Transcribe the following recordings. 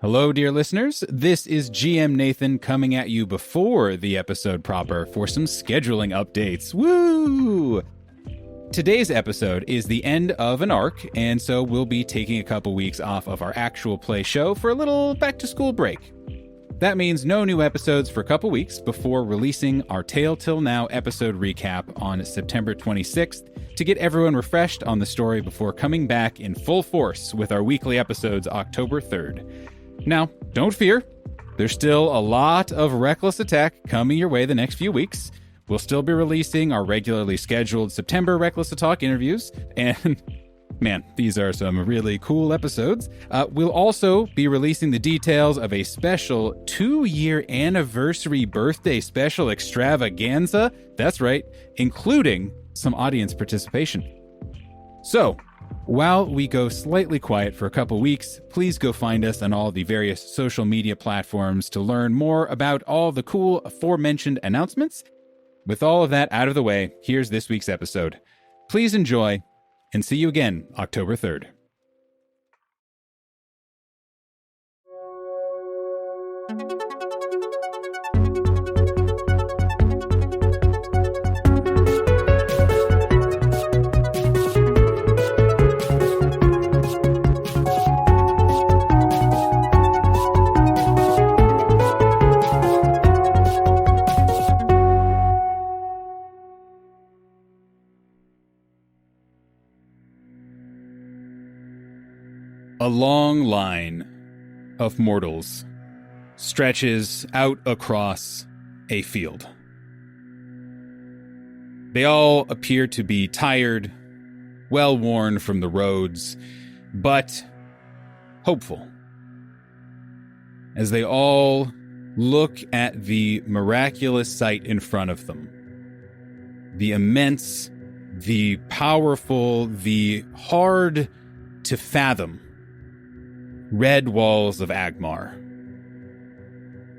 Hello, dear listeners. This is GM Nathan coming at you before the episode proper for some scheduling updates. Woo! Today's episode is the end of an arc, and so we'll be taking a couple weeks off of our actual play show for a little back-to-school break. That means no new episodes for a couple weeks before releasing our Tale Till Now episode recap on September 26th to get everyone refreshed on the story before coming back in full force with our weekly episodes October 3rd. Now, don't fear. There's still a lot of Reckless Attack coming your way the next few weeks. We'll still be releasing our regularly scheduled September Reckless Attack interviews, and man, these are some really cool episodes. We'll also be releasing the details of a special 2-year anniversary birthday special extravaganza. That's right, including some audience participation. So, while we go slightly quiet for a couple weeks, please go find us on all the various social media platforms to learn more about all the cool aforementioned announcements. With all of that out of the way, here's this week's episode. Please enjoy, and see you again October 3rd. A long line of mortals stretches out across a field. They all appear to be tired, well-worn from the roads, but hopeful, as they all look at the miraculous sight in front of them. The immense, the powerful, the hard to fathom red walls of Agmar.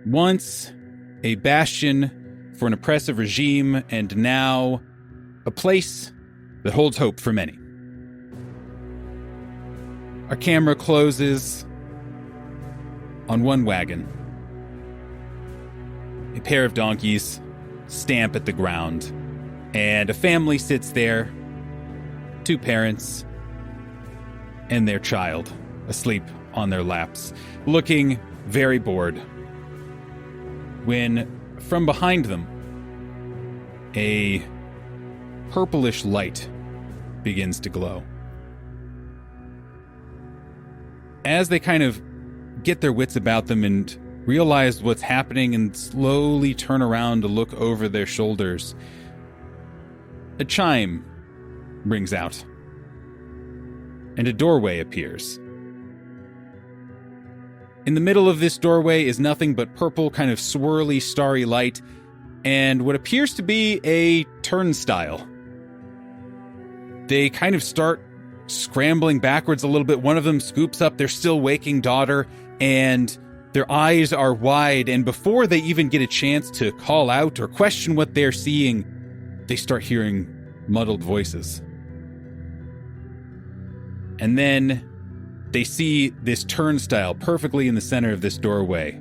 Once a bastion for an oppressive regime, and now a place that holds hope for many. Our camera closes on one wagon. A pair of donkeys stamp at the ground, and a family sits there, 2 parents and their child asleep on their laps, looking very bored, when from behind them a purplish light begins to glow. As they kind of get their wits about them and realize what's happening and slowly turn around to look over their shoulders, a chime rings out, and a doorway appears. In the middle of this doorway is nothing but purple, kind of swirly, starry light, and what appears to be a turnstile. They kind of start scrambling backwards a little bit. One of them scoops up their still waking daughter, and their eyes are wide, and before they even get a chance to call out or question what they're seeing, they start hearing muddled voices. And then they see this turnstile perfectly in the center of this doorway,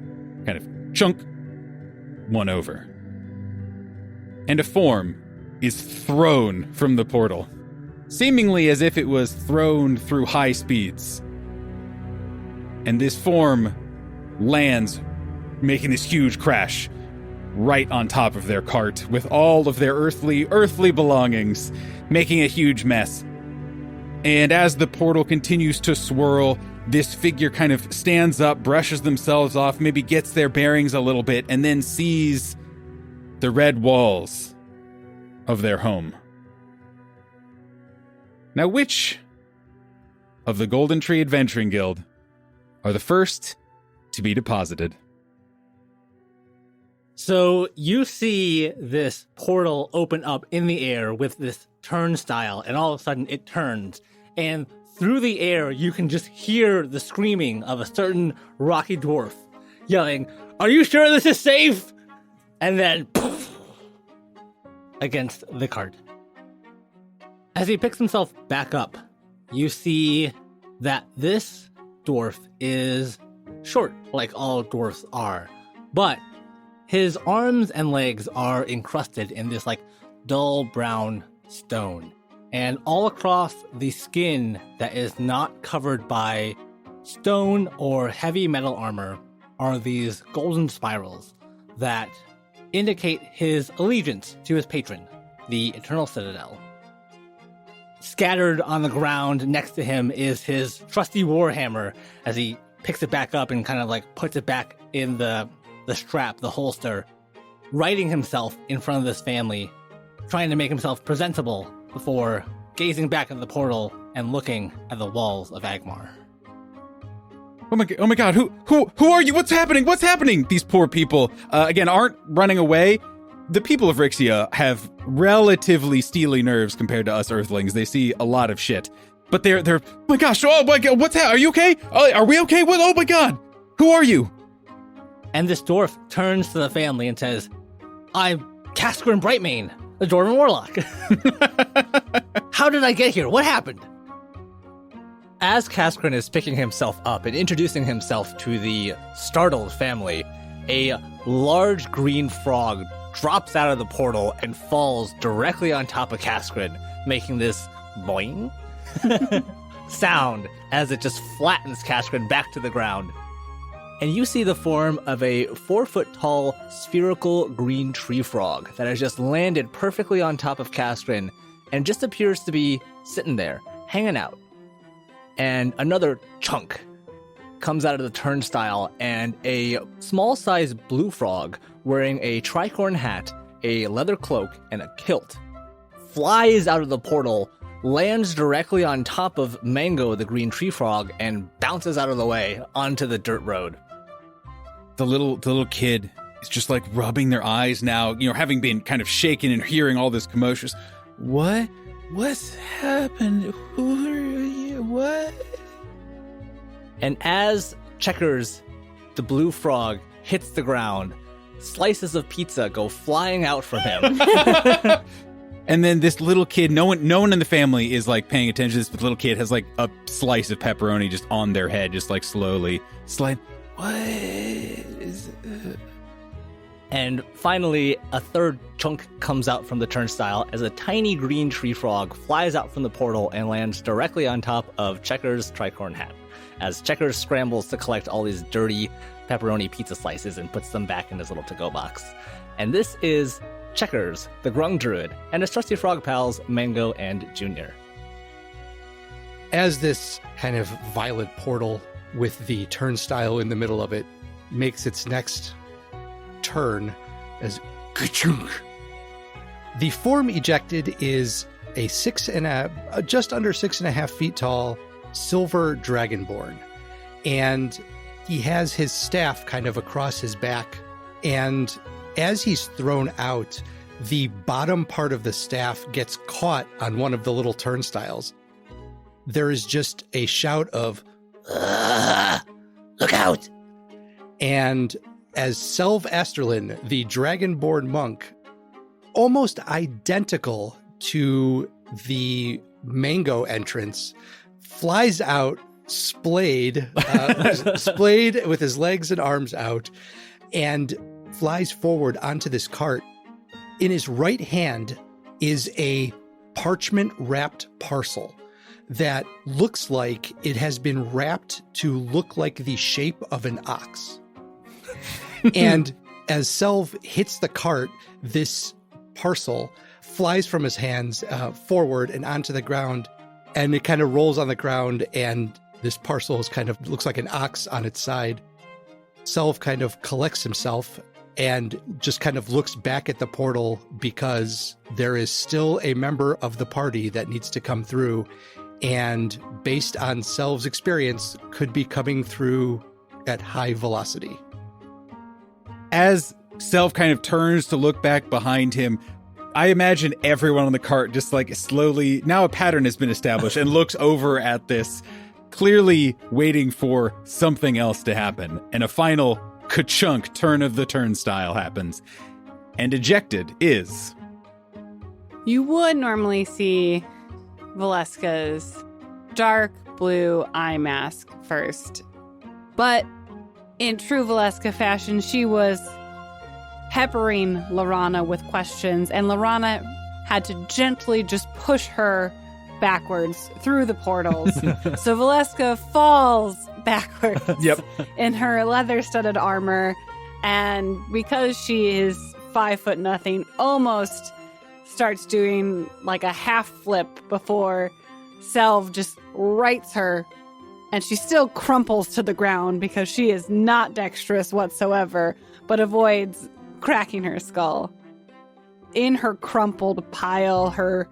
kind of chunk one over. And a form is thrown from the portal, seemingly as if it was thrown through high speeds. And this form lands, making this huge crash right on top of their cart, with all of their earthly belongings, making a huge mess. And as the portal continues to swirl, this figure kind of stands up, brushes themselves off, maybe gets their bearings a little bit, and then sees the red walls of their home. Now, which of the Golden Tree Adventuring Guild are the first to be deposited? So you see this portal open up in the air with this turnstile, and all of a sudden it turns. And through the air, you can just hear the screaming of a certain rocky dwarf yelling, "Are you sure this is safe?" And then poof, against the cart. As he picks himself back up, you see that this dwarf is short, like all dwarfs are. But his arms and legs are encrusted in this like dull brown stone. And all across the skin that is not covered by stone or heavy metal armor are these golden spirals that indicate his allegiance to his patron, the Eternal Citadel. Scattered on the ground next to him is his trusty warhammer as he picks it back up and kind of like puts it back in the strap, the holster, righting himself in front of this family, trying to make himself presentable before gazing back at the portal and looking at the walls of Agmar. Oh my God! Who are you? What's happening? What's happening? These poor people, again, aren't running away. The people of Rixia have relatively steely nerves compared to us Earthlings. They see a lot of shit, but they're. Oh my gosh! Oh my God! What's happening? Are you okay? Are we okay? What? Oh my God! Who are you? And this dwarf turns to the family and says, "I'm Casker and Brightmane, the Dwarven Warlock. How did I get here? What happened?" As Caskrin is picking himself up and introducing himself to the startled family, a large green frog drops out of the portal and falls directly on top of Caskrin, making this boing sound as it just flattens Caskrin back to the ground. And you see the form of a 4-foot-tall spherical green tree frog that has just landed perfectly on top of Caskrin and just appears to be sitting there, hanging out. And another chunk comes out of the turnstile, and a small-sized blue frog wearing a tricorn hat, a leather cloak, and a kilt flies out of the portal, lands directly on top of Mango, the green tree frog, and bounces out of the way onto the dirt road. The little kid is just like rubbing their eyes now, having been kind of shaken and hearing all this commotion. What's happened? Who are you? What? And as Checkers, the blue frog, hits the ground, slices of pizza go flying out from him. And then this little kid, no one in the family is like paying attention to this, but the little kid has like a slice of pepperoni just on their head, just like slowly slide. What is it? And finally, a third chunk comes out from the turnstile as a tiny green tree frog flies out from the portal and lands directly on top of Checkers' tricorn hat, as Checkers scrambles to collect all these dirty pepperoni pizza slices and puts them back in his little to-go box. And this is Checkers, the Grung Druid, and his trusty frog pals, Mango and Junior. As this kind of violet portal with the turnstile in the middle of it makes its next turn as ka-chunk, the form ejected is a just under 6.5 feet tall silver dragonborn, and he has his staff kind of across his back, and as he's thrown out, the bottom part of the staff gets caught on one of the little turnstiles. There is just a shout of "Look out!" And as Selv Asterlin, the dragonborn monk, almost identical to the Mango entrance, flies out, splayed with his legs and arms out, and flies forward onto this cart. In his right hand is a parchment-wrapped parcel that looks like it has been wrapped to look like the shape of an ox. And as Selv hits the cart, this parcel flies from his hands forward and onto the ground, and it kind of rolls on the ground, and this parcel is kind of looks like an ox on its side. Selv kind of collects himself and just kind of looks back at the portal because there is still a member of the party that needs to come through, and based on Selv's experience, could be coming through at high velocity. As Selv kind of turns to look back behind him, I imagine everyone on the cart just like slowly, now a pattern has been established, and looks over at this, clearly waiting for something else to happen. And a final ka-chunk turn of the turnstile happens. And ejected is... You would normally see Valeska's dark blue eye mask first, but in true Valeska fashion, she was peppering Lorana with questions, and Lorana had to gently just push her backwards through the portals. So Valeska falls backwards in her leather-studded armor, and because she is 5'0", almost starts doing like a half flip before Selv just rights her, and she still crumples to the ground because she is not dexterous whatsoever, but avoids cracking her skull. In her crumpled pile, her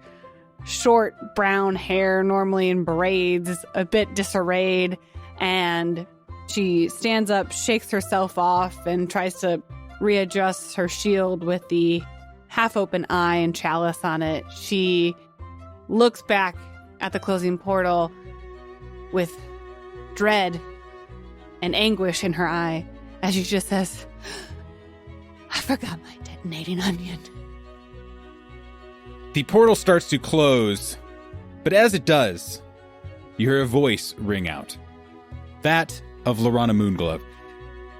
short brown hair, normally in braids, is a bit disarrayed, and she stands up, shakes herself off, and tries to readjust her shield with the half-open eye and chalice on it. She looks back at the closing portal with dread and anguish in her eye as she just says, I forgot my detonating onion. The portal starts to close, but as it does, you hear a voice ring out. That of Lorana Moonglove.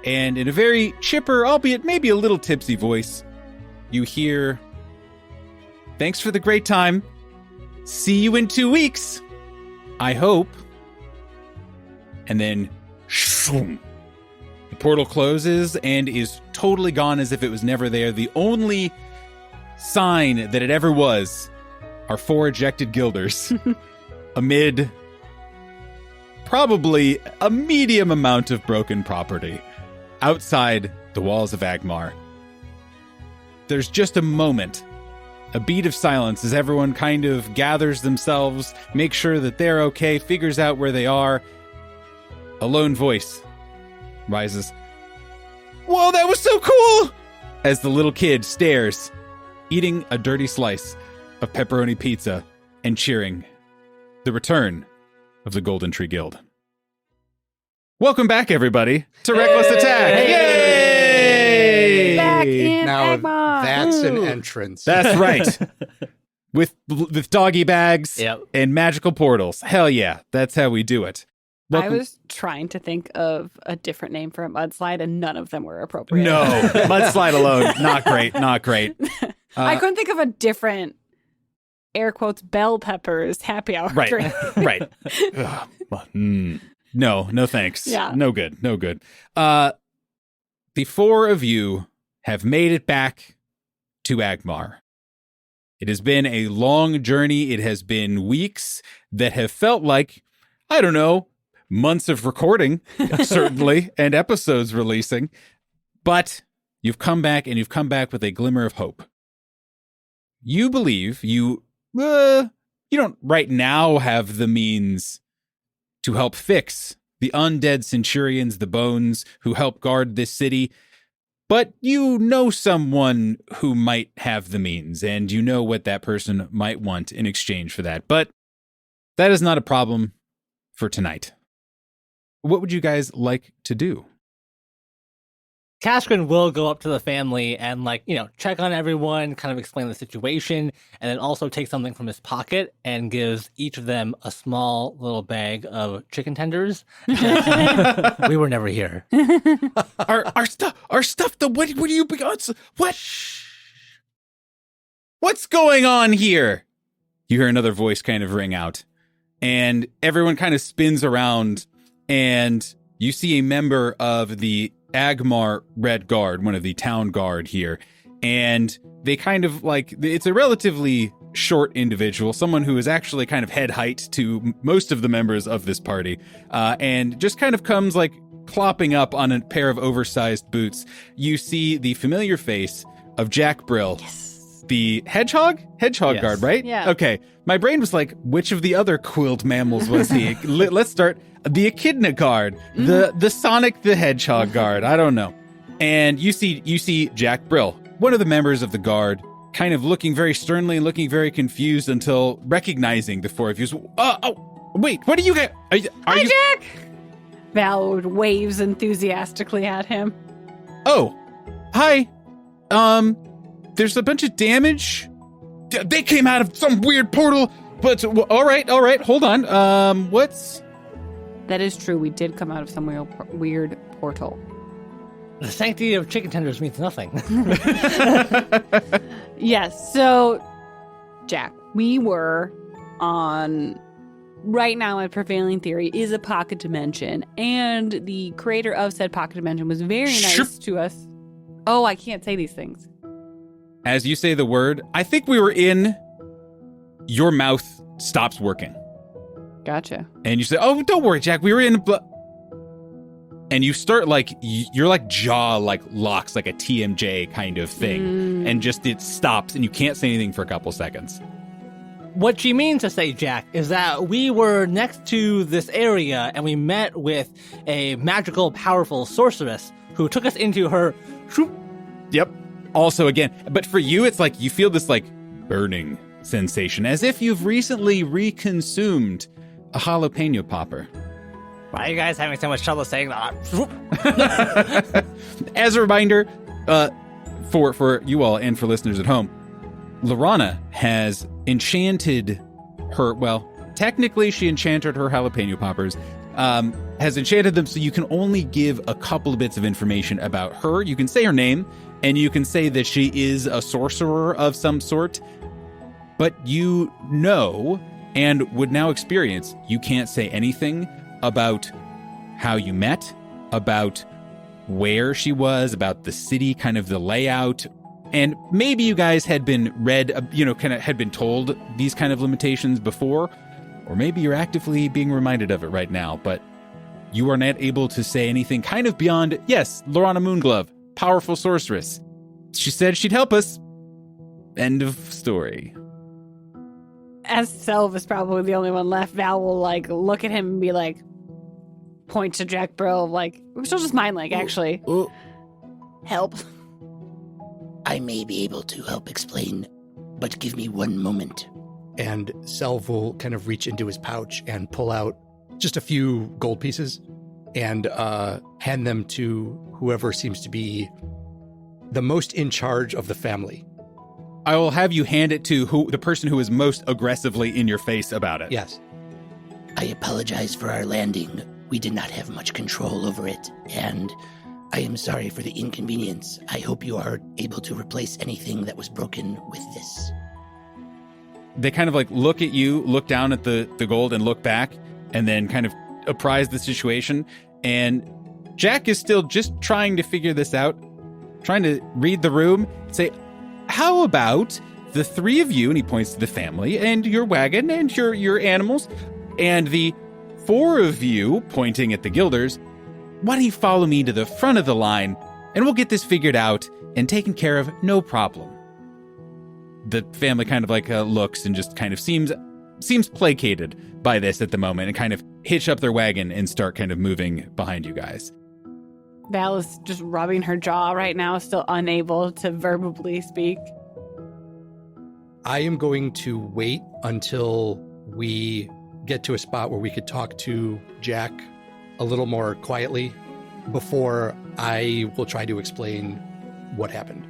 And in a very chipper, albeit maybe a little tipsy voice, you hear, thanks for the great time. See you in 2 weeks. I hope. And then, shoom, the portal closes and is totally gone as if it was never there. The only sign that it ever was are 4 ejected guilders amid probably a medium amount of broken property outside the walls of Agmar. There's just a moment, a beat of silence as everyone kind of gathers themselves, makes sure that they're okay, figures out where they are. A lone voice rises. Whoa, that was so cool! As the little kid stares, eating a dirty slice of pepperoni pizza and cheering the return of the Golden Tree Guild. Welcome back, everybody, to Reckless Attack! Yay! Back in Now Agmar. that's an Ooh. entrance. That's right. With doggy bags Yep. and magical portals. Hell yeah, that's how we do it. I was trying to think of a different name for a mudslide, and none of them were appropriate. No, mudslide alone, not great, not great. I couldn't think of a different, air quotes, bell peppers happy hour Right, drink. right. Ugh, no thanks. Yeah. No good. The 4 of you have made it back to Agmar. It has been a long journey. It has been weeks that have felt like, I don't know, months of recording, certainly, and episodes releasing. But you've come back, and you've come back with a glimmer of hope. You believe you don't right now have the means to help fix the undead centurions, the bones who help guard this city, but you know someone who might have the means, and you know what that person might want in exchange for that. But that is not a problem for tonight. What would you guys like to do? Kaskrin will go up to the family and, check on everyone, kind of explain the situation, and then also take something from his pocket and gives each of them a small little bag of chicken tenders. We were never here. Our stuff. What do you? What? What's going on here? You hear another voice kind of ring out, and everyone kind of spins around, and you see a member of the Agmar Red Guard, one of the town guard here, and they kind of it's a relatively short individual, someone who is actually kind of head height to most of the members of this party, and just kind of comes clopping up on a pair of oversized boots. You see the familiar face of Jack Brill. Yes. The hedgehog Yes. guard, right? Yeah. Okay. My brain was like, which of the other quilled mammals was he? Let's start. The Echidna guard, the Sonic the Hedgehog guard. I don't know. And you see Jack Brill, one of the members of the guard, kind of looking very sternly and looking very confused until recognizing the 4 of you. Wait, what are you guys? Are you? Jack! Val waves enthusiastically at him. Oh, hi. There's a bunch of damage. They came out of some weird portal. But all right. Hold on. What's? That is true. We did come out of some weird portal. The sanctity of chicken tenders means nothing. Yes, so, Jack, we were on... Right now, a prevailing theory is a pocket dimension, and the creator of said pocket dimension was very nice to us. Oh, I can't say these things. As you say the word, I think we were in... Your mouth stops working. Gotcha. And you say, oh, don't worry, Jack, we were in... And you start your jaw locks like a TMJ kind of thing. And just it stops and you can't say anything for a couple seconds. What she means to say, Jack, is that we were next to this area and we met with a magical, powerful sorceress who took us into her... Yep. Also, again, but for you, it's like you feel this burning sensation as if you've recently reconsumed a jalapeno popper. Why are you guys having so much trouble saying that? As a reminder, for you all and for listeners at home, Lorana has enchanted her, technically she enchanted her jalapeno poppers, has enchanted them so you can only give a couple of bits of information about her. You can say her name, and you can say that she is a sorcerer of some sort, but you know, and would now experience, you can't say anything about how you met, about where she was, about the city, kind of the layout. And maybe you guys had been had been told these kind of limitations before, or maybe you're actively being reminded of it right now, but you are not able to say anything kind of beyond, yes, Lorana Moonglove, powerful sorceress. She said she'd help us. End of story. As Selv is probably the only one left, Val will look at him and be point to Jack Brill, she'll just mind actually. Help. I may be able to help explain, but give me one moment. And Selv will kind of reach into his pouch and pull out just a few gold pieces and hand them to whoever seems to be the most in charge of the family. I will have you hand it to the person who is most aggressively in your face about it. Yes. I apologize for our landing. We did not have much control over it, and I am sorry for the inconvenience. I hope you are able to replace anything that was broken with this. They kind of look at you, look down at the gold and look back, and then kind of apprise the situation. And Jack is still just trying to figure this out, trying to read the room, say, how about the three of you, and he points to the family, and your wagon, and your animals, and the four of you, pointing at the guilders, why don't you follow me to the front of the line, and we'll get this figured out and taken care of, no problem. The family kind of looks and just kind of seems placated by this at the moment, and kind of hitch up their wagon and start kind of moving behind you guys. Val is just rubbing her jaw right now, still unable to verbally speak. I am going to wait until we get to a spot where we could talk to Jack a little more quietly before I will try to explain what happened.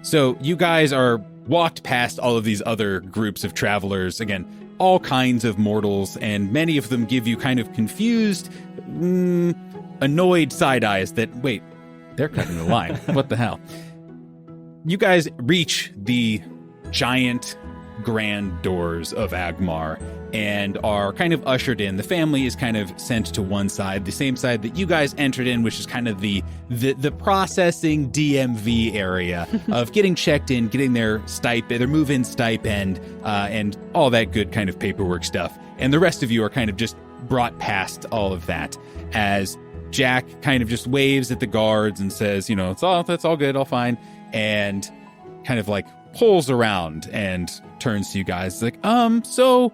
So you guys are walked past all of these other groups of travelers, again, all kinds of mortals, and many of them give you kind of confused, annoyed side eyes that, wait, they're cutting the line. What the hell? You guys reach the giant grand doors of Agmar and are kind of ushered in. The family is kind of sent to one side, the same side that you guys entered in, which is kind of the processing DMV area of getting checked in, getting their stipend, their move-in stipend, and all that good kind of paperwork stuff. And the rest of you are kind of just brought past all of that as Jack kind of just waves at the guards and says, that's all good, all fine, and kind of pulls around and turns to you guys so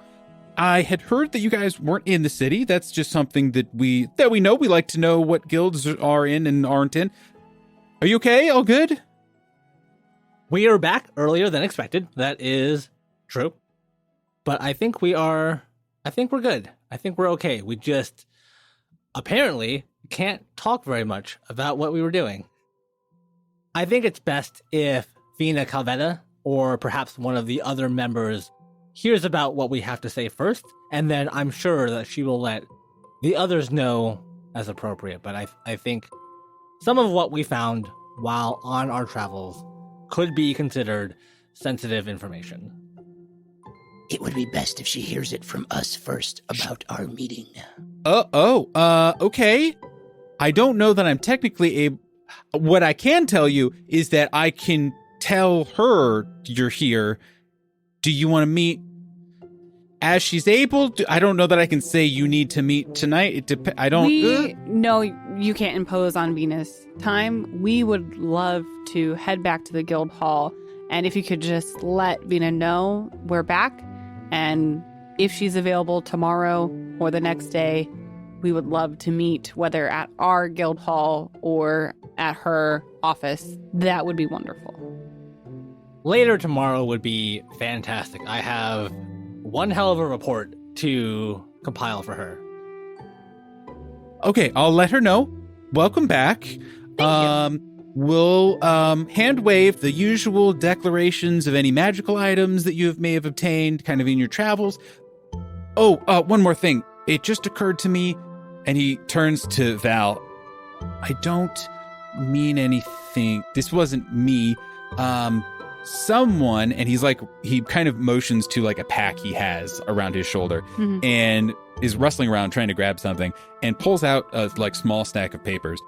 I had heard that you guys weren't in the city. That's just something that we know. We like to know what guilds are in and aren't in. Are you okay? All good? We are back earlier than expected. That is true. But I think we're good. I think we're okay. We just apparently can't talk very much about what we were doing. I think it's best if Vina Calvetta, or perhaps one of the other members, hears about what we have to say first, and then I'm sure that she will let the others know as appropriate. But I think some of what we found while on our travels could be considered sensitive information. It would be best if she hears it from us first about our meeting. Okay. I don't know that I'm technically able. What I can tell you is that I can tell her you're here. Do you want to meet as she's able? I don't know that I can say you need to meet tonight. No, you can't impose on Venus time. We would love to head back to the guild hall, and if you could just let Vina know we're back, and if she's available tomorrow or the next day, we would love to meet, whether at our guild hall or at her office. That would be wonderful. Later tomorrow would be fantastic. I have one hell of a report to compile for her. Okay, I'll let her know. Welcome back. Thank you. We'll hand wave the usual declarations of any magical items that you may have obtained kind of in your travels. Oh, one more thing. It just occurred to me, and he turns to Val. I don't mean anything. This wasn't me. Someone, and he kind of motions to like a pack he has around his shoulder, and is rustling around trying to grab something, and pulls out a like small stack of papers.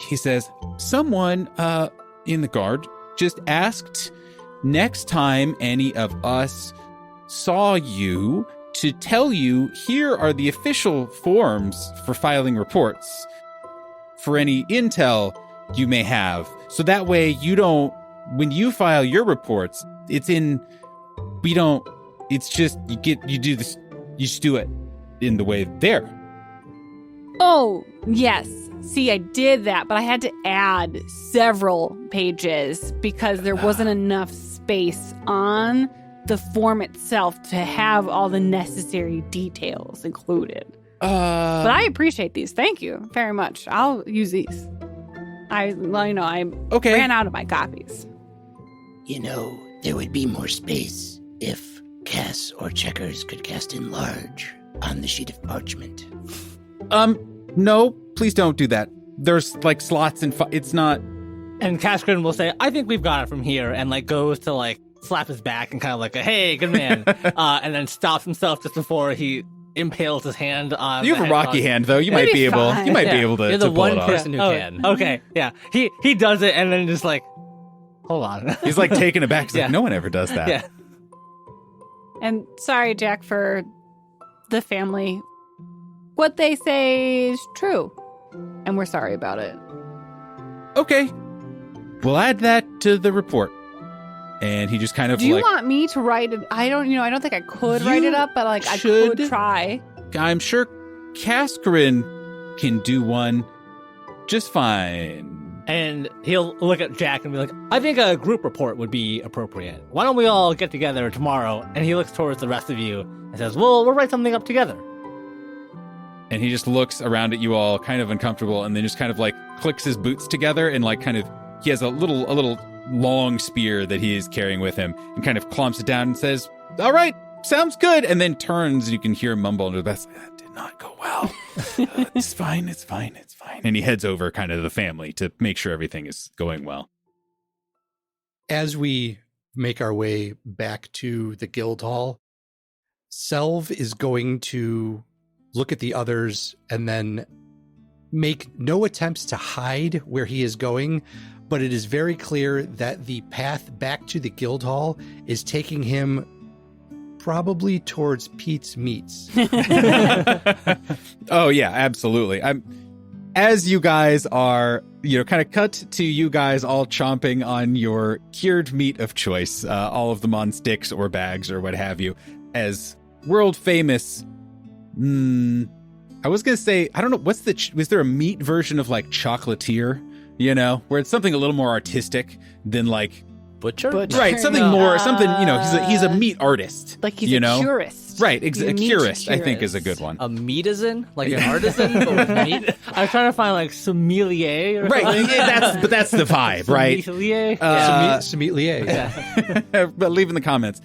He says, someone in the guard just asked next time any of us saw you to tell you here are the official forms for filing reports for any intel you may have. So that way you don't, when you file your reports, it's just, you do this, you just do it in the way there. Oh, yes. See, I did that, but I had to add several pages because there wasn't enough space on the form itself to have all the necessary details included. But I appreciate these. Thank you very much. I'll use these. I ran out of my copies. You know, there would be more space if Cass or Checkers could cast enlarge on the sheet of parchment. No, please don't do that. There's like slots and it's not. And Kaskrin will say, I think we've got it from here, and like goes to like slap his back and kind of like, hey, good man. And then stops himself just before he impales his hand on. You have a rocky hand though. You might be able to You're the pull one it off. person who can. Okay, yeah. He does it and then just like, hold on. He's like taken aback. He's Yeah. like, no one ever does that. Yeah. And sorry, Jack, for the family. What they say is true. And we're sorry about it. Okay. We'll add that to the report. And he just kind of Do you want me to write it? I don't think I could write it up, but like I could try. I'm sure Kaskarin can do one just fine. And he'll look at Jack and be like, I think a group report would be appropriate. Why don't we all get together tomorrow? And he looks towards the rest of you and says, well, we'll write something up together. And he just looks around at you all kind of uncomfortable and then just kind of like clicks his boots together and like kind of, he has a little long spear that he is carrying with him and kind of clomps it down and says, all right, sounds good. And then turns, you can hear him mumble under the breath, that did not go well. It's fine. And he heads over kind of to the family to make sure everything is going well. As we make our way back to the guild hall, Selv is going to look at the others and then make no attempts to hide where he is going, but it is very clear that the path back to the guild hall is taking him probably towards Pete's Meats. Oh yeah, absolutely. As you guys are, kind of cut to you guys all chomping on your cured meat of choice, all of them on sticks or bags or what have you, as world famous. I was going to say, I don't know, was there a meat version of like chocolatier, where it's something a little more artistic than like Butcher? Right, something more, he's a meat artist. Like he's a curist. Right, a meat curist, I think is a good one. A meatisan? Like an artisan, but with meat? I was trying to find like sommelier or Right, something. that's the vibe, right? Sommelier. Sommelier. Yeah. But leave in the comments.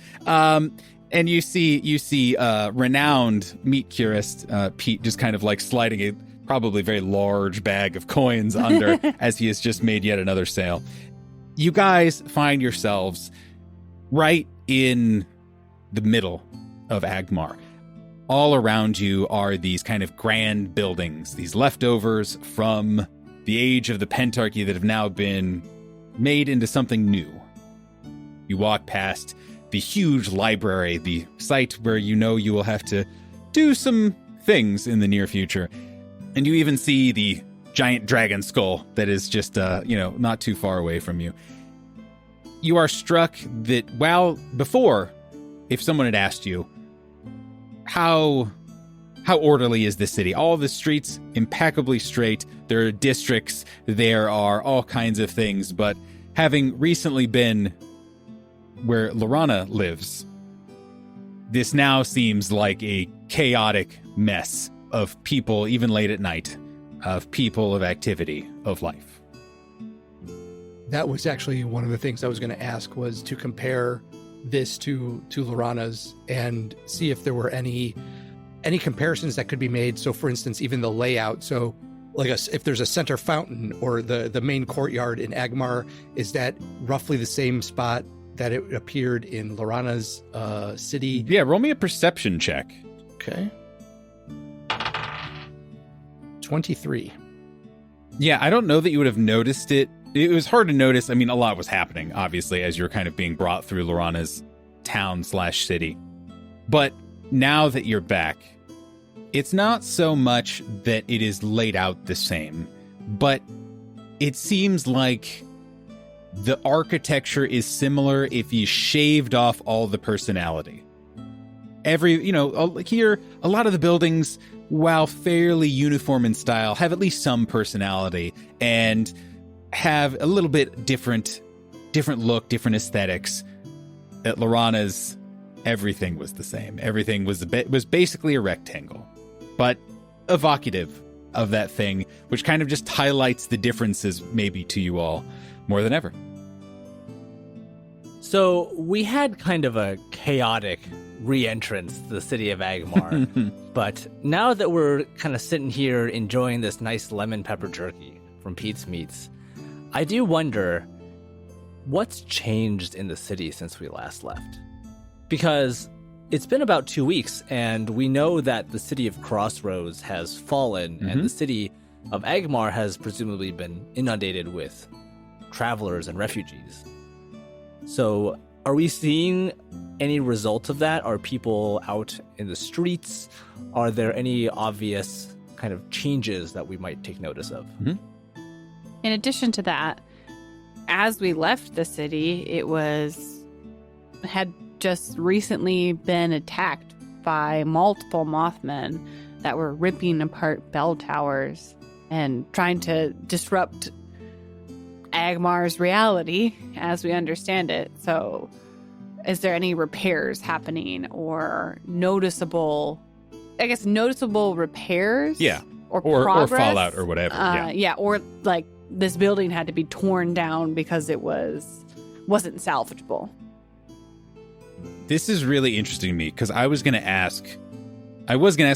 And you see renowned meat curist Pete just kind of like sliding a probably very large bag of coins under as he has just made yet another sale. You guys find yourselves right in the middle of Agmar. All around you are these kind of grand buildings, these leftovers from the age of the Pentarchy that have now been made into something new. You walk past the huge library, the site where you know you will have to do some things in the near future. And you even see the giant dragon skull that is just, not too far away from you. You are struck that, before, if someone had asked you, how orderly is this city? All the streets impeccably straight. There are districts. There are all kinds of things. But having recently been where Lorana lives, this now seems like a chaotic mess of people, even late at night, of people, of activity, of life. That was actually one of the things I was going to ask, was to compare this to Lorana's and see if there were any comparisons that could be made. So for instance, even the layout. So if there's a center fountain or the main courtyard in Agmar, is that roughly the same spot that it appeared in Lorana's city? Yeah, roll me a perception check. Okay. 23. Yeah, I don't know that you would have noticed it. It was hard to notice. I mean, a lot was happening, obviously, as you're kind of being brought through Lorana's town/city. But now that you're back, it's not so much that it is laid out the same, but it seems like the architecture is similar if you shaved off all the personality. Here, a lot of the buildings, while fairly uniform in style, have at least some personality and have a little bit different look, different aesthetics. At Lorana's, everything was the same. Everything was basically a rectangle, but evocative of that thing, which kind of just highlights the differences maybe to you all more than ever. So we had kind of a chaotic re-entrance to the city of Agmar, but now that we're kind of sitting here enjoying this nice lemon pepper jerky from Pete's Meats, I do wonder what's changed in the city since we last left. Because it's been about 2 weeks, and we know that the city of Crossroads has fallen, and the city of Agmar has presumably been inundated with travelers and refugees. So are we seeing any results of that? Are people out in the streets? Are there any obvious kind of changes that we might take notice of? In addition to that, as we left the city, had just recently been attacked by multiple Mothmen that were ripping apart bell towers and trying to disrupt Agmar's reality as we understand it. So is there any repairs happening or noticeable repairs? Yeah. Or progress? Or fallout or whatever. Yeah. Or like this building had to be torn down because it wasn't salvageable. This is really interesting to me because I was going to ask,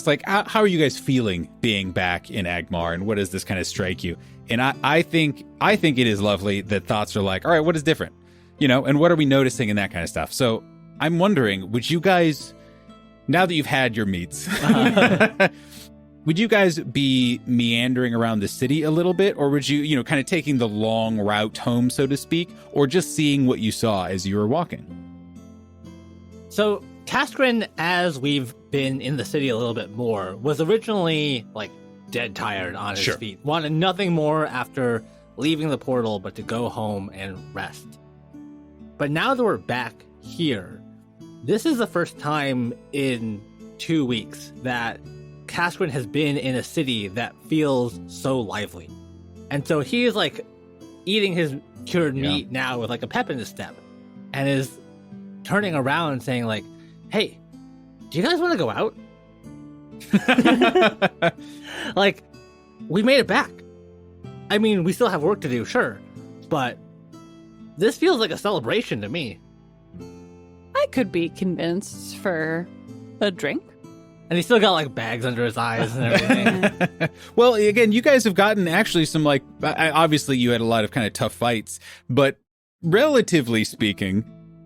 like, how are you guys feeling being back in Agmar, and what does this kind of strike you? And I think it is lovely that thoughts are like, all right, what is different? And what are we noticing and that kind of stuff? So I'm wondering, would you guys, now that you've had your meats, would you guys be meandering around the city a little bit, or would you, kind of taking the long route home, so to speak, or just seeing what you saw as you were walking? So Kaskrin, as we've been in the city a little bit more, was originally like dead tired on his feet. Wanted nothing more after leaving the portal but to go home and rest. But now that we're back here, this is the first time in 2 weeks that Kaskrin has been in a city that feels so lively. And so he is like eating his cured meat now with like a pep in his step, and is turning around and saying like, hey, do you guys want to go out? Like, we made it back. I mean, we still have work to do, sure, but this feels like a celebration to me. I could be convinced for a drink. And he's still got like bags under his eyes and everything. Well, again, you guys have gotten actually some like, obviously you had a lot of kind of tough fights, but relatively speaking,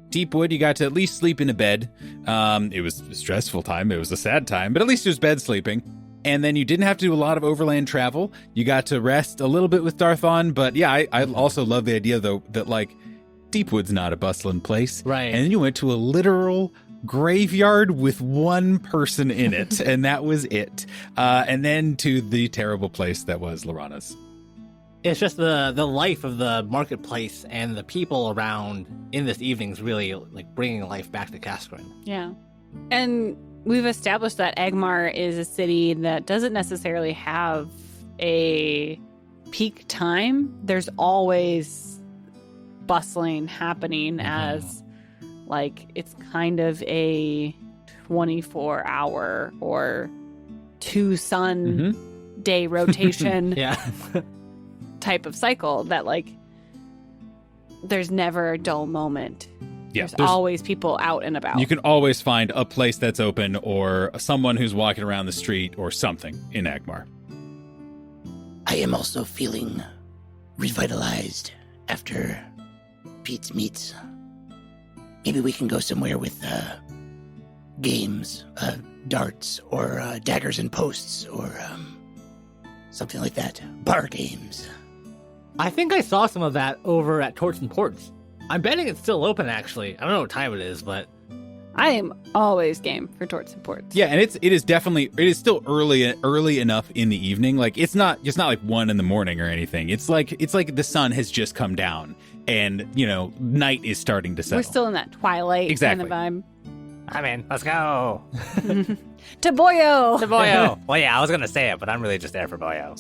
Deepwood, you got to at least sleep in a bed. It was a stressful time. It was a sad time, but at least it was bed sleeping. And then you didn't have to do a lot of overland travel. You got to rest a little bit with Darthon. But yeah, I also love the idea, though, that like Deepwood's not a bustling place. Right. And then you went to a literal graveyard with one person in it, and that was it. And then to the terrible place that was Lorana's. It's just the life of the marketplace and the people around in this evening's really like bringing life back to Cascarin. Yeah. And we've established that Agmar is a city that doesn't necessarily have a peak time. There's always bustling happening as like it's kind of a 24-hour or 2 sun day rotation Yeah. type of cycle that like there's never a dull moment. Yeah, There's always people out and about. You can always find a place that's open or someone who's walking around the street or something in Agmar. I am also feeling revitalized after Pete's meets. Maybe we can go somewhere with games, darts, or daggers and posts, or something like that. Bar games. I think I saw some of that over at Torts and Ports. I'm betting it's still open, actually. I don't know what time it is, but I am always game for Torts and Ports. Yeah, and it is still early enough in the evening. Like it's not like 1 a.m. or anything. It's like the sun has just come down and, night is starting to settle. We're still in that twilight kind of vibe. I'm in. Let's go. To Boyo! To Boyo. Well, yeah, I was going to say it, but I'm really just there for Boyo.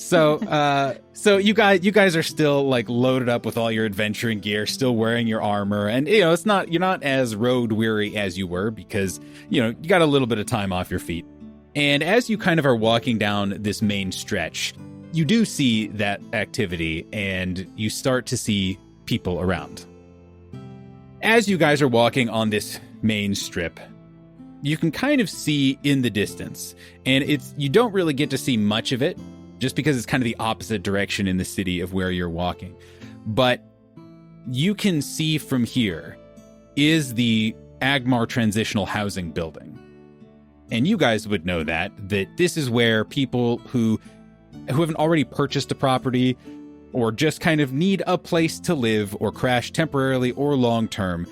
So you guys are still like loaded up with all your adventuring gear, still wearing your armor, and you're not as road weary as you were because you got a little bit of time off your feet. And as you kind of are walking down this main stretch, you do see that activity and you start to see people around. As you guys are walking on this main strip, you can kind of see in the distance, and you don't really get to see much of it just because it's kind of the opposite direction in the city of where you're walking. But you can see from here is the Agmar Transitional Housing Building. And you guys would know that this is where people who haven't already purchased a property or just kind of need a place to live or crash temporarily or long term,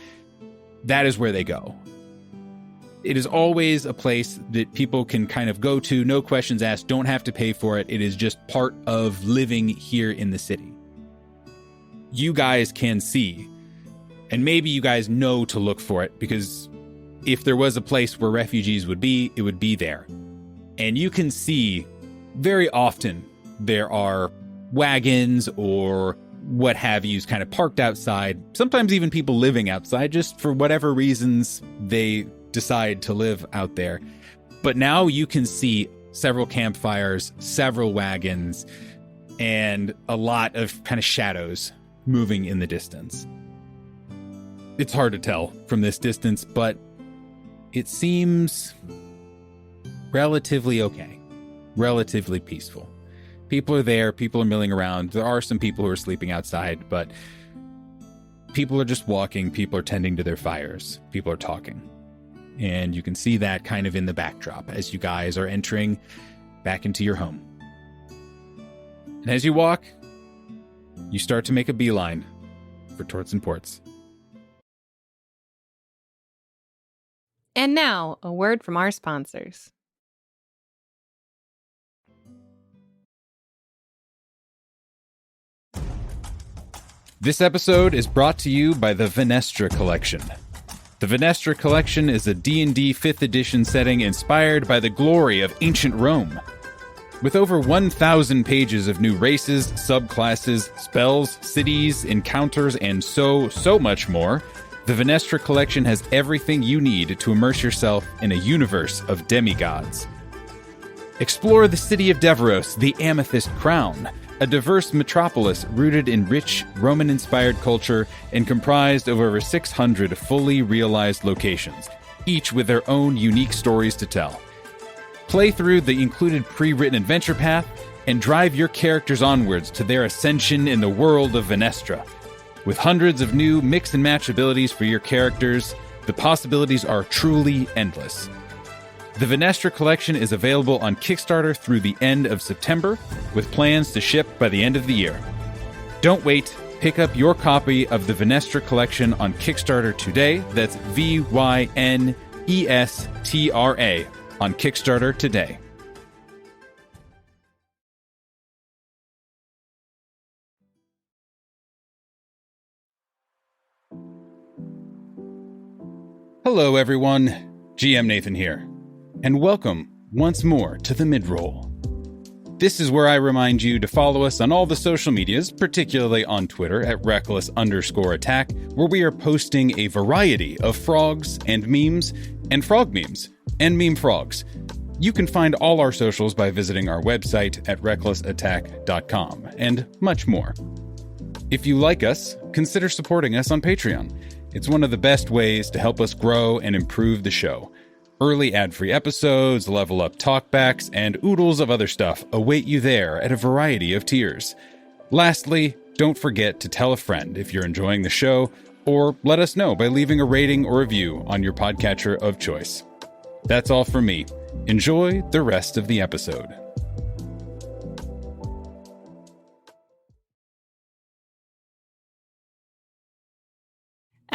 that is where they go. It is always a place that people can kind of go to, no questions asked, don't have to pay for it. It is just part of living here in the city. You guys can see, and maybe you guys know to look for it, because if there was a place where refugees would be, it would be there. And you can see very often there are wagons or what have yous kind of parked outside, sometimes even people living outside just for whatever reasons they decide to live out there. But now you can see several campfires, several wagons, and a lot of kind of shadows moving in the distance. It's hard to tell from this distance, but it seems relatively okay, relatively peaceful. People are there, people are milling around. There are some people who are sleeping outside, but people are just walking, people are tending to their fires, people are talking. And you can see that kind of in the backdrop as you guys are entering back into your home. And as you walk, you start to make a beeline for Torts and Ports. And now, a word from our sponsors. This episode is brought to you by the Venestra Collection. The Venestra Collection is a D&D 5th edition setting inspired by the glory of ancient Rome. With over 1,000 pages of new races, subclasses, spells, cities, encounters, and so much more, the Venestra Collection has everything you need to immerse yourself in a universe of demigods. Explore the city of Deveros, the Amethyst Crown, a diverse metropolis rooted in rich Roman-inspired culture and comprised of over 600 fully realized locations, each with their own unique stories to tell. Play through the included pre-written adventure path and drive your characters onwards to their ascension in the world of Venestra. With hundreds of new mix and match abilities for your characters, the possibilities are truly endless. The Venestra collection is available on Kickstarter through the end of September, with plans to ship by the end of the year. Don't wait. Pick up your copy of the Venestra collection on Kickstarter today. That's VYNESTRA on Kickstarter today. Hello, everyone. GM Nathan here, and welcome once more to the Midroll. This is where I remind you to follow us on all the social medias, particularly on Twitter at reckless_attack, where we are posting a variety of frogs and memes, and frog memes, and meme frogs. You can find all our socials by visiting our website at recklessattack.com, and much more. If you like us, consider supporting us on Patreon. It's one of the best ways to help us grow and improve the show. Early ad-free episodes, level-up talkbacks, and oodles of other stuff await you there at a variety of tiers. Lastly, don't forget to tell a friend if you're enjoying the show, or let us know by leaving a rating or review on your podcatcher of choice. That's all from me. Enjoy the rest of the episode.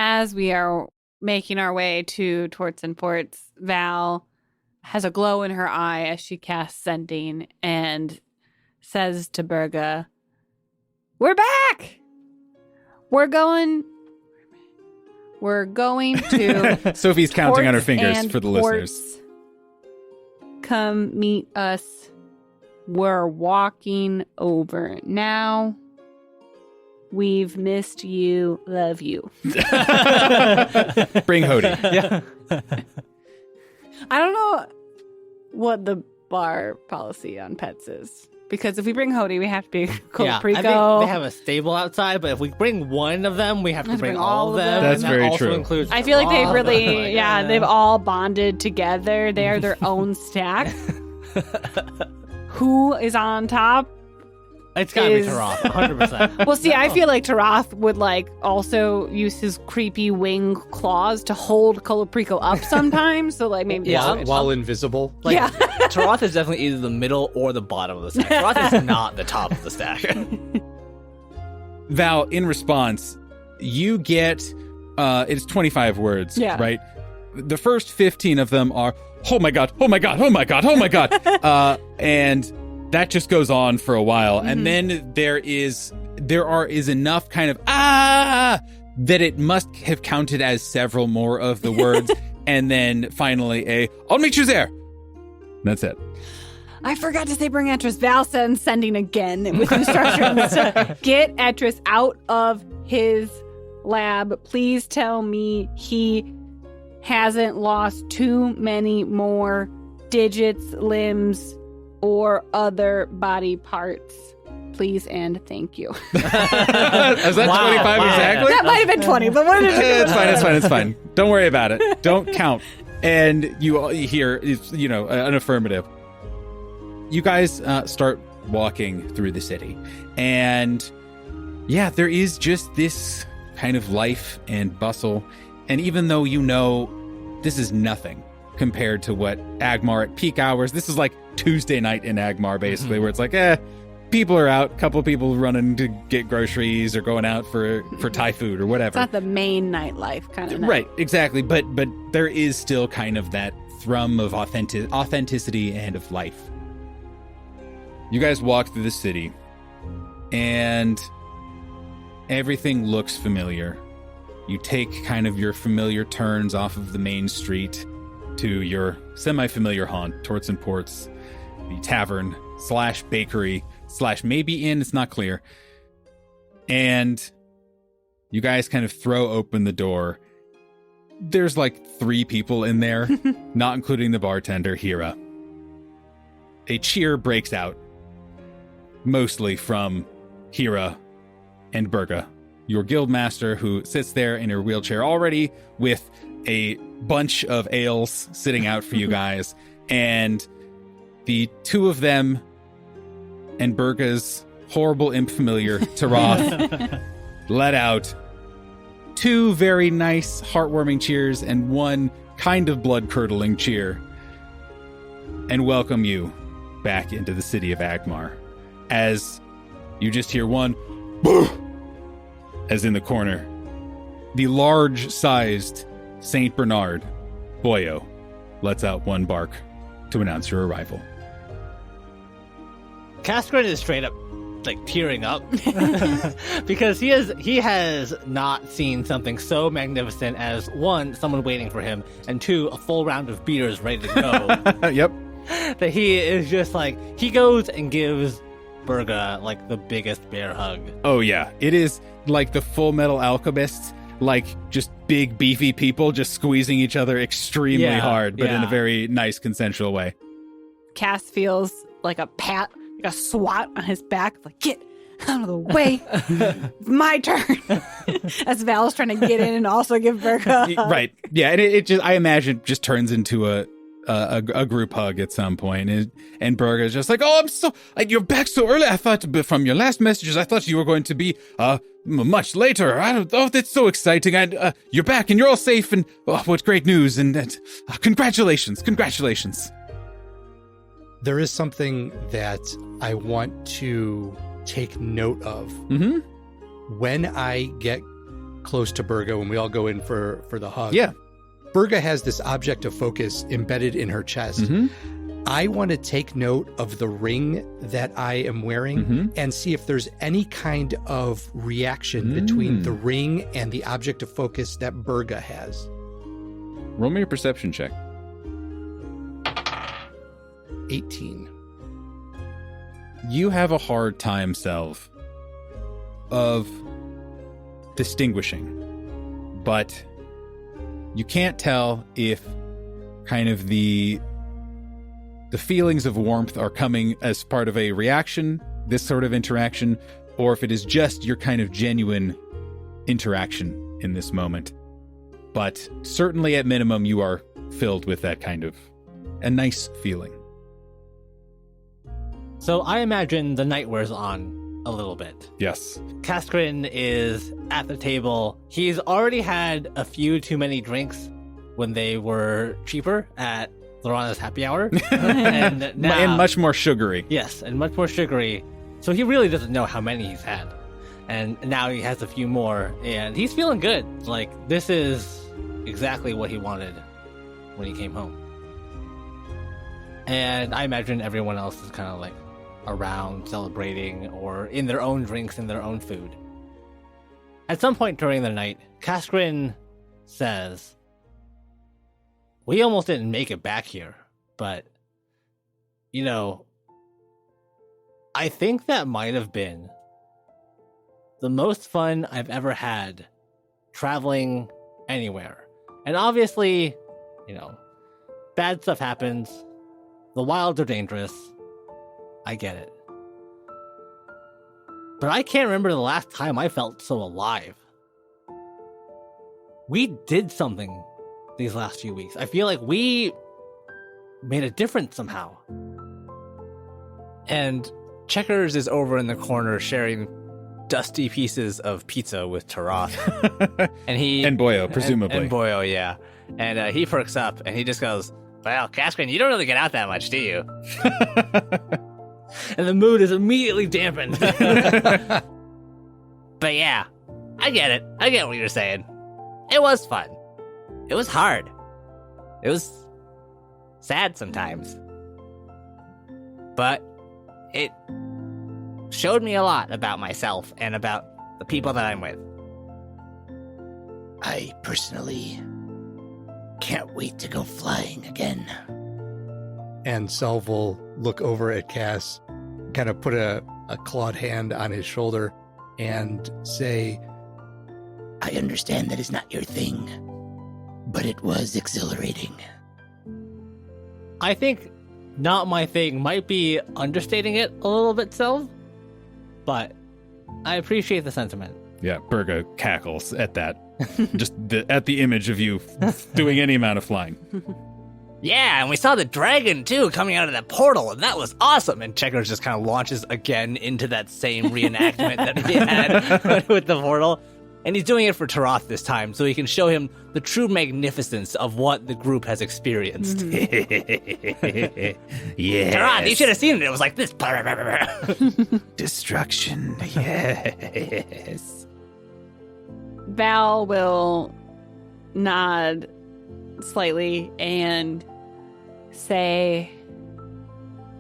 As we are making our way to Torts and Forts, Val has a glow in her eye as she casts Sending and says to Berga, "We're back! We're going to..." Sophie's counting on her Torts fingers and for the Forts. listeners. Come meet us. We're walking over now. We've missed you. Love you. Bring Hody. Yeah. I don't know what the bar policy on pets is. Because if we bring Hody, we have to be Colaprico. I think they have a stable outside, but if we bring one of them, we have to bring all of them. That's and very that also true. Includes I feel like they've Roth. really, they've all bonded together. They are their own stack. Who is on top? It's gotta be is- Taroth, 100%. Well, see, I feel like Taroth would also use his creepy wing claws to hold Colaprico up sometimes. So maybe Yeah. that's While invisible. yeah. Taroth is definitely either the middle or the bottom of the stack. Taroth is not the top of the stack. Val, in response, you get, it's 25 words, Yeah. right? The first 15 of them are, oh my God, oh my God, oh my God, oh my God. And that just goes on for a while. And then there is enough kind of, that it must have counted as several more of the words. And then finally I'll meet you there. That's it. I forgot to say bring Etris. Val sends Sending again with instructions to get Etris out of his lab. Please tell me he hasn't lost too many more digits, limbs, or other body parts. Please and thank you. Is that 25 Wow. exactly? That might have been 20, but what did It's fine. Don't worry about it. Don't count. And you hear, an affirmative. You guys start walking through the city. And yeah, there is just this kind of life and bustle. And even though this is nothing compared to what Agmar at peak hours, this is like Tuesday night in Agmar, basically, where it's like, people are out, couple people running to get groceries or going out for Thai food or whatever. It's not the main nightlife kind of night. Right, exactly. But there is still kind of that thrum of authenticity and of life. You guys walk through the city, and everything looks familiar. You take kind of your familiar turns off of the main street to your semi-familiar haunt, Torts and Ports, the tavern / bakery / maybe inn, it's not clear. And you guys kind of throw open the door. There's like 3 people in there, not including the bartender, Hira. A cheer breaks out, mostly from Hira and Berga, your guildmaster, who sits there in her wheelchair already with a bunch of ales sitting out for you guys. And the two of them and Burga's horrible imp familiar, Taroth, let out two very nice, heartwarming cheers and one kind of blood-curdling cheer, and welcome you back into the city of Agmar. As you just hear one, as in the corner, the large-sized Saint Bernard, Boyo, lets out one bark to announce your arrival. Cascarin is straight up like tearing up because he has not seen something so magnificent as, one, someone waiting for him, and two, a full round of beers ready to go. Yep. That he is just like, he goes and gives Burga like the biggest bear hug. Oh yeah, it is like the Full Metal Alchemists, like just big beefy people just squeezing each other extremely hard, but in a very nice consensual way. Cass feels like a pat, like a swat on his back, like, get out of the way. It's my turn. As Val's trying to get in and also give Burga a hug. Right. Yeah, and it just, I imagine, just turns into a group hug at some point, and Burga is just like, "Oh, I'm so you're back so early. I thought from your last messages, I thought you were going to be much later. That's so exciting. You're back and you're all safe, and what great news! And congratulations. There is something that I want to take note of. Mm-hmm. When I get close to Burga, when we all go in for the hug. Yeah. Burga has this object of focus embedded in her chest. Mm-hmm. I want to take note of the ring that I am wearing and see if there's any kind of reaction between the ring and the object of focus that Burga has. Roll me a perception check. 18. You have a hard time, Selv, of distinguishing, but you can't tell if kind of the feelings of warmth are coming as part of a reaction, this sort of interaction, or if it is just your kind of genuine interaction in this moment. But certainly at minimum, you are filled with that kind of a nice feeling. So I imagine the night wears on a little bit. Yes. Cascarin is at the table. He's already had a few too many drinks when they were cheaper at Lorana's happy hour. And now, And much more sugary. Yes, and much more sugary. So he really doesn't know how many he's had. And now he has a few more, and he's feeling good. Like, this is exactly what he wanted when he came home. And I imagine everyone else is kind of like around celebrating or in their own drinks and their own food. At some point during the night, Cascarin says, "We almost didn't make it back here, but, you know, I think that might have been the most fun I've ever had traveling anywhere. And obviously, you know, bad stuff happens. The wilds are dangerous. I get it. But I can't remember the last time I felt so alive. We did something these last few weeks. I feel like we made a difference somehow." And Checkers is over in the corner sharing dusty pieces of pizza with Taroth. And Boyo, presumably. And Boyo, yeah. And he perks up and he just goes, "Well, Cascarin, you don't really get out that much, do you?" And the mood is immediately dampened. But yeah, I get it. I get what you're saying. It was fun. It was hard. It was sad sometimes. But it showed me a lot about myself and about the people that I'm with. I personally can't wait to go flying again. And Selv will look over at Cass, kind of put a clawed hand on his shoulder and say, I understand that is not your thing, but it was exhilarating. I think not my thing might be understating it a little bit, Selv, but I appreciate the sentiment. Yeah, Burga cackles at that. Just at the image of you doing any amount of flying. Yeah, and we saw the dragon, too, coming out of that portal, and that was awesome. And Checkers just kind of launches again into that same reenactment that he had with the portal. And he's doing it for Taroth this time, so he can show him the true magnificence of what the group has experienced. Yeah. Taroth, you should have seen it. It was like this. Destruction. Yes. Val will nod slightly and say,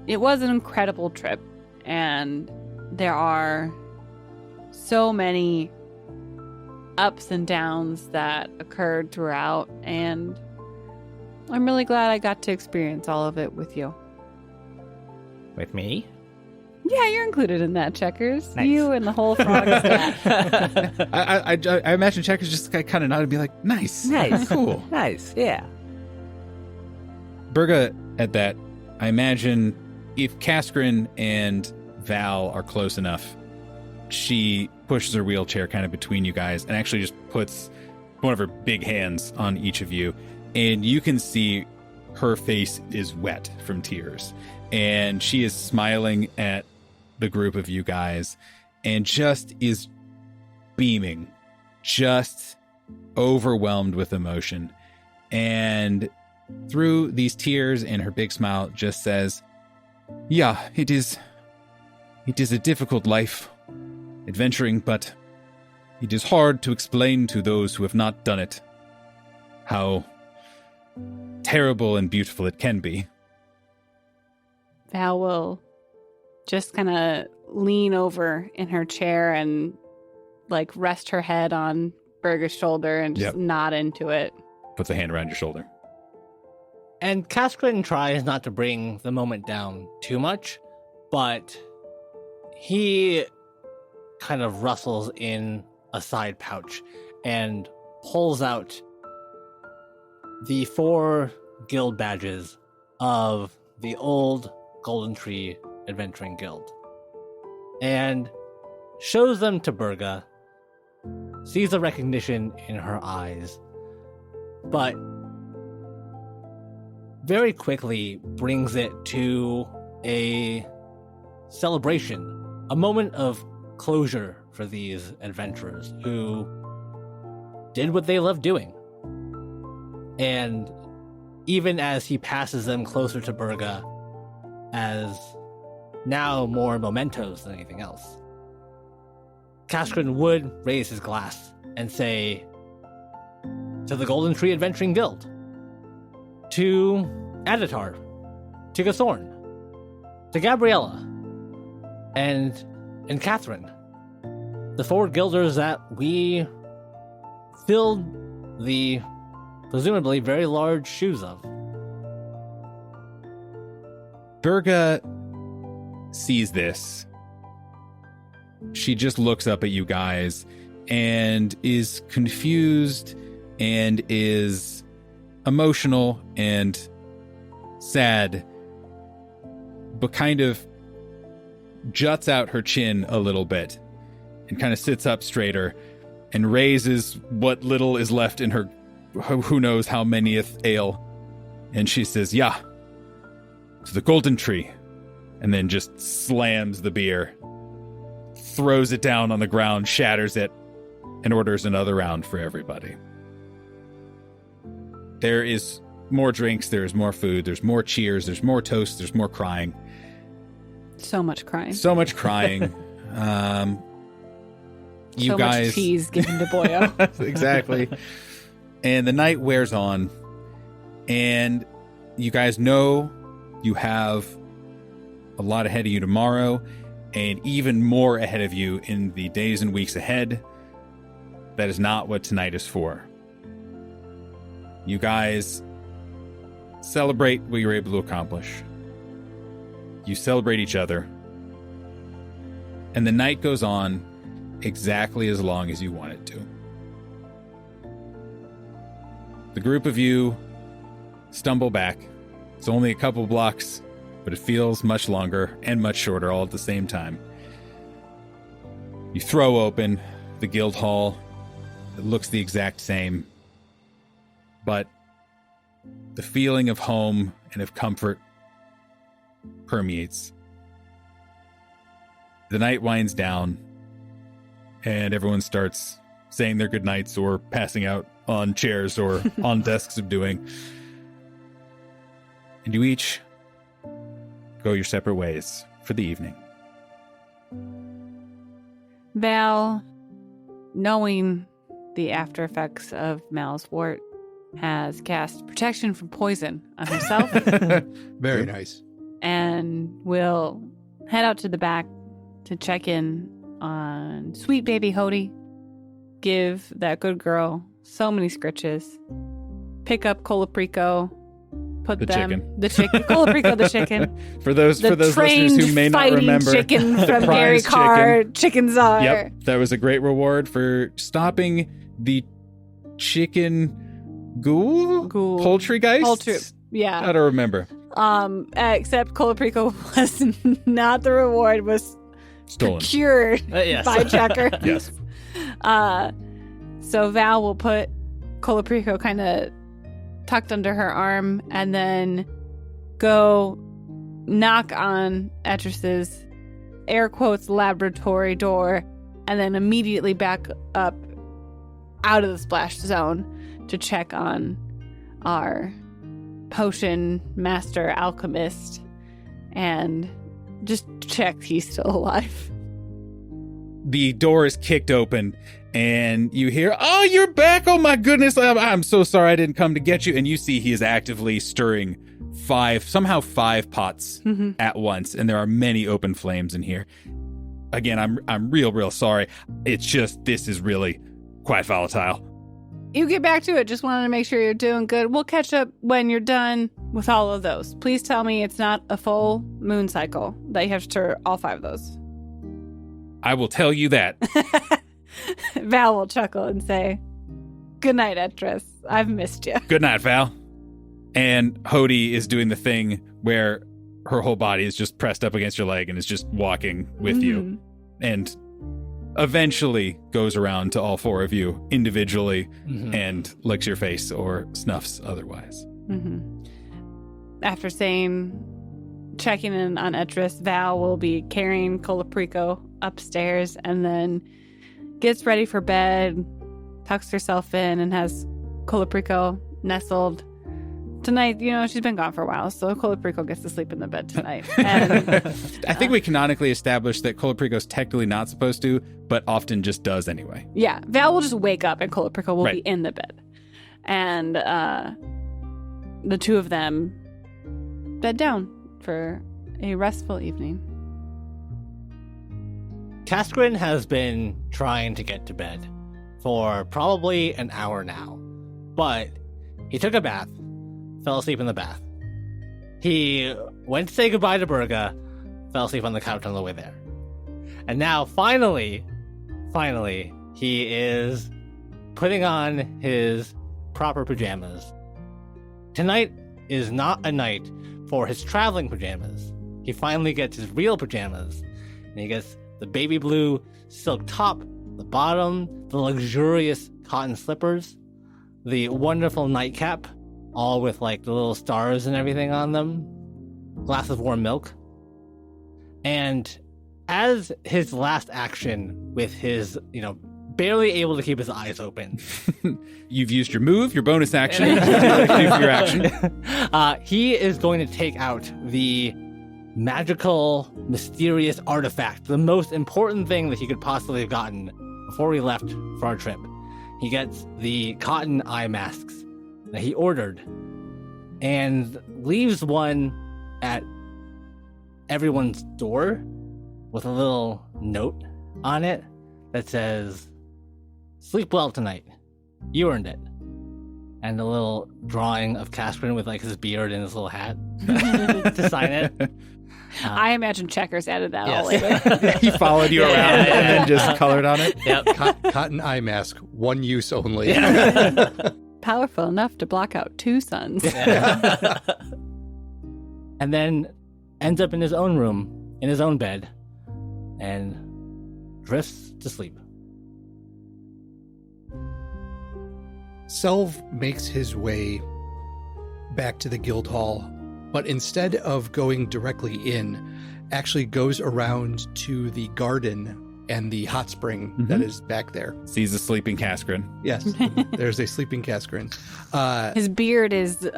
it was an incredible trip, and there are so many ups and downs that occurred throughout, and I'm really glad I got to experience all of it with you. With me? Yeah, you're included in that, Checkers. Nice. You and the whole frog staff. I imagine Checkers just kind of nodded and be like, nice. Nice. Cool. Nice, yeah. Burga, at that, I imagine if Kaskrin and Val are close enough, she pushes her wheelchair kind of between you guys and actually just puts one of her big hands on each of you. And you can see her face is wet from tears. And she is smiling at the group of you guys and just is beaming, just overwhelmed with emotion. And through these tears and her big smile just says, yeah, it is a difficult life, adventuring, but it is hard to explain to those who have not done it how terrible and beautiful it can be. Val will just kind of lean over in her chair and like rest her head on Burga's shoulder and just nod into it. Puts a hand around your shoulder. And Kaskrin tries not to bring the moment down too much, but he kind of rustles in a side pouch and pulls out the 4 guild badges of the old Golden Tree Adventuring Guild and shows them to Burga, sees the recognition in her eyes, but very quickly brings it to a celebration, a moment of closure for these adventurers who did what they loved doing. And even as he passes them closer to Burga, as now more mementos than anything else, Kaskrin would raise his glass and say, to the Golden Tree Adventuring Guild, to Adatar, to Gathorn, to Gabriella, and Catherine, the 4 guilders that we filled the presumably very large shoes of. Burga sees this. She just looks up at you guys and is confused and is emotional and sad, but kind of juts out her chin a little bit and kind of sits up straighter and raises what little is left in her who knows how manyth ale. And she says, yeah, to the Golden Tree. And then just slams the beer, throws it down on the ground, shatters it, and orders another round for everybody. There is more drinks, there's more food, there's more cheers, there's more toasts, there's more crying. So much crying. So much crying. You so guys, much cheese given to Boyo. Exactly. And the night wears on, and you guys know you have a lot ahead of you tomorrow, and even more ahead of you in the days and weeks ahead. That is not what tonight is for. You guys celebrate what you're able to accomplish. You celebrate each other. And the night goes on exactly as long as you want it to. The group of you stumble back. It's only a couple blocks, but it feels much longer and much shorter all at the same time. You throw open the guild hall. It looks the exact same. But The feeling of home and of comfort permeates. The night winds down, and everyone starts saying their goodnights or passing out on chairs or on desks of doing. And you each go your separate ways for the evening. Val, knowing the after effects of Mal's wart, has cast protection from poison on herself Very nice. and will head out to the back to check in on sweet baby Hody, give that good girl so many scritches, pick up Colaprico, put The them chicken. the chicken Colaprico the chicken, For those listeners who may not fighting remember, chicken from prize Gary Carr, Chicken Czar. Yep, that was a great reward for stopping the chicken ghoul? Poultrygeist? Yeah. I don't remember. Except Colaprico was not the reward, was Stolen. procured Yes. by Checker. Yes. So Val will put Colaprico kind of tucked under her arm and then go knock on Etrus's air quotes laboratory door and then immediately back up out of the splash zone to check on our potion master alchemist and just check he's still alive. The door is kicked open and you hear, "Oh, you're back. Oh my goodness. I'm so sorry I didn't come to get you." And you see he is actively stirring five pots at once. And there are many open flames in here. Again, I'm real sorry. It's just, this is really quite volatile. You get back to it. Just wanted to make sure you're doing good. We'll catch up when you're done with all of those. Please tell me it's not a full moon cycle that you have to stir all 5 of those. I will tell you that. Val will chuckle and say, "Good night, Etrus. I've missed you." Good night, Val. And Hody is doing the thing where her whole body is just pressed up against your leg and is just walking with you. And eventually goes around to all 4 of you individually and licks your face or snuffs otherwise. After checking in on Etrus, Val will be carrying Colaprico upstairs and then gets ready for bed, tucks herself in, and has Colaprico nestled. Tonight, she's been gone for a while, so Colaprico gets to sleep in the bed tonight. And, I think we canonically established that Colaprico's technically not supposed to, but often just does anyway. yeah, Val will just wake up and Colaprico will Right. be in the bed. And the 2 of them bed down for a restful evening. Kaskrin has been trying to get to bed for probably an hour now, but he took a bath, fell asleep in the bath. He went to say goodbye to Burga, fell asleep on the couch on the way there. And now, finally, he is putting on his proper pajamas. Tonight is not a night for his traveling pajamas. He finally gets his real pajamas, and he gets the baby blue silk top, the bottom, the luxurious cotton slippers, the wonderful nightcap, all with like the little stars and everything on them, glass of warm milk. And as his last action with his, barely able to keep his eyes open. You've used your move, your bonus action, to do for your action. He is going to take out the magical, mysterious artifact, the most important thing that he could possibly have gotten before we left for our trip. He gets the cotton eye masks that he ordered and leaves one at everyone's door with a little note on it that says, "Sleep well tonight. You earned it." And a little drawing of Kaskrin with like his beard and his little hat to sign it. I imagine Checkers added that all Yes. later. He followed you around and then just colored on it. Yep. Cotton eye mask, one use only. Powerful enough to block out 2 suns. And then ends up in his own room, in his own bed, and drifts to sleep. Selv makes his way back to the guild hall, but instead of going directly in, actually goes around to the garden and the hot spring that is back there. Sees a sleeping Cascarin. Yes, there's a sleeping Cascarin. His beard is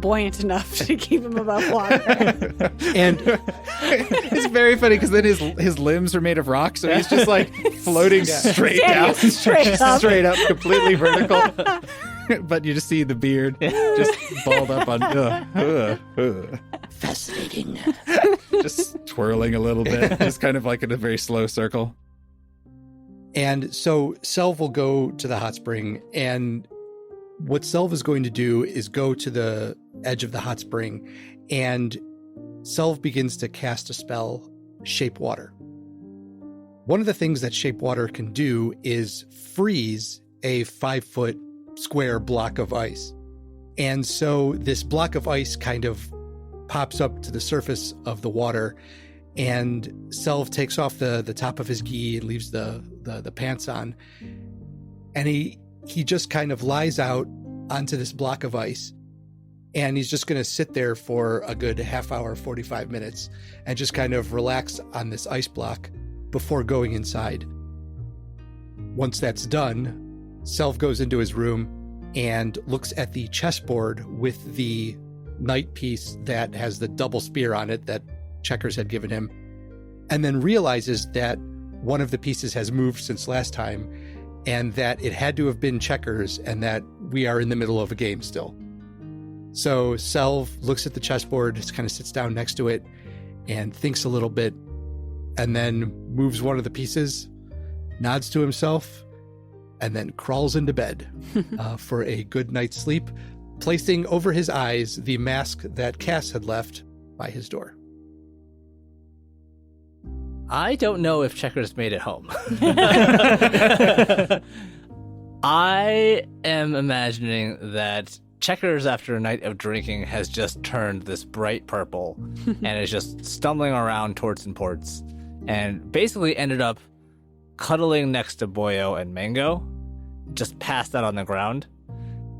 buoyant enough to keep him above water. And It's very funny because then his limbs are made of rock, so he's just like floating straight down, Straight up. straight up, completely vertical. But you just see the beard just balled up on, Fascinating. just twirling a little bit, just kind of like in a very slow circle. And so Selv will go to the hot spring, and what Selv is going to do is go to the edge of the hot spring, and Selv begins to cast a spell, Shape Water. One of the things that Shape Water can do is freeze a 5-foot square block of ice. And so this block of ice kind of pops up to the surface of the water, and Selv takes off the top of his gi and leaves the pants on. And he just kind of lies out onto this block of ice. And he's just going to sit there for a good half hour, 45 minutes, and just kind of relax on this ice block before going inside. Once that's done, Selv goes into his room and looks at the chessboard with the knight piece that has the double spear on it that Checkers had given him, and then realizes that one of the pieces has moved since last time, and that it had to have been Checkers, and that we are in the middle of a game still. So Selv looks at the chessboard, just kind of sits down next to it and thinks a little bit, and then moves one of the pieces, nods to himself, and then crawls into bed for a good night's sleep, placing over his eyes the mask that Cass had left by his door. I don't know if Checkers made it home. I am imagining that Checkers, after a night of drinking, has just turned this bright purple and is just stumbling around torts and ports, and basically ended up cuddling next to Boyo and Mango, just passed out on the ground.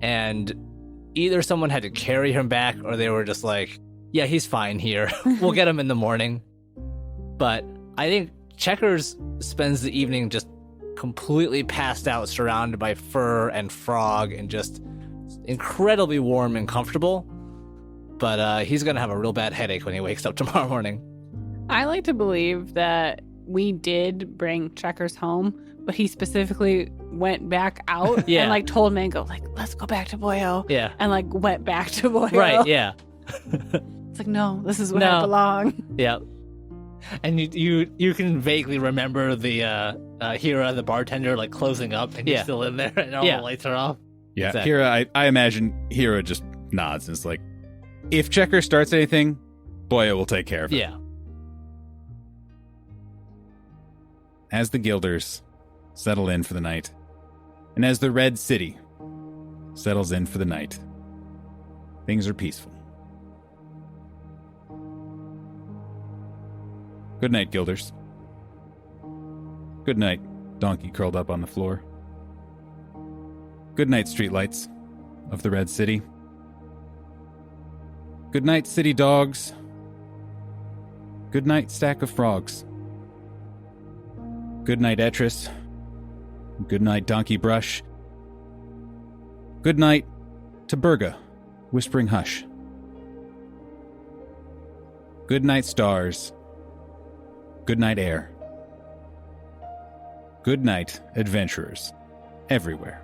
And either someone had to carry him back, or they were just like, yeah, he's fine here. We'll get him in the morning. But I think Checkers spends the evening just completely passed out, surrounded by fur and frog, and just incredibly warm and comfortable. But he's going to have a real bad headache when he wakes up tomorrow morning. I like to believe that we did bring Checkers home, but he specifically went back out and like told Mango, like, let's go back to Boyo. Yeah. And like went back to Boyo. Right, yeah. It's like, no, this is where I belong. Yeah. And you can vaguely remember the Hira, the bartender, like closing up, and he's still in there, and all the lights are off. Yeah, Exactly. Hira, I imagine Hira just nods and is like, if Checker starts anything, Boya will take care of it. Yeah. As the Guilders settle in for the night, and as the Red City settles in for the night, things are peaceful. Good night, Guilders. Good night, Donkey curled up on the floor. Good night, streetlights of the Red City. Good night, city dogs. Good night, stack of frogs. Good night, Etris. Good night, Donkey Brush. Good night to Burga, whispering hush. Good night, stars. Good night, air. Good night, adventurers everywhere.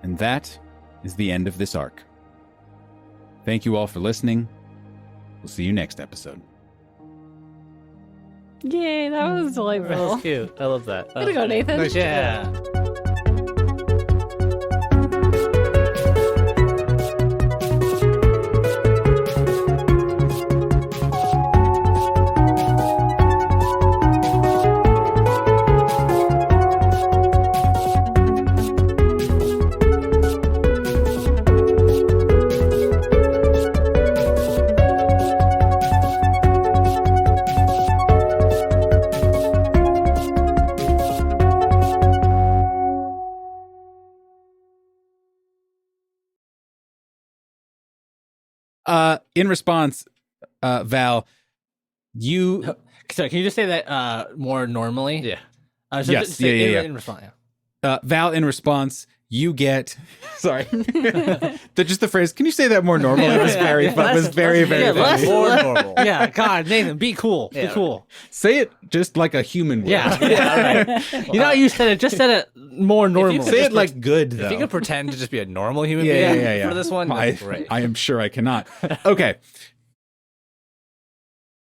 And that is the end of this arc. Thank you all for listening. We'll see you next episode. Yay, that was delightful. That's cute. I love that. Way to go, Nathan. Nice. Yeah. In response, Val, you Sorry, can you just say that more normally? Yeah. So Yes, just say yeah. In response, yeah. Val, in response, you get. Sorry, just the phrase. Can you say that more normal? It was very, very funny. More normal. Yeah, God, Nathan, be cool. Be cool. Say it just like a human would. Yeah. All right. You know how you said it? Just said it more normally. Say it like good though. If you could pretend to just be a normal human Yeah, being yeah. for this one, that'd be great. I am sure I cannot. Okay,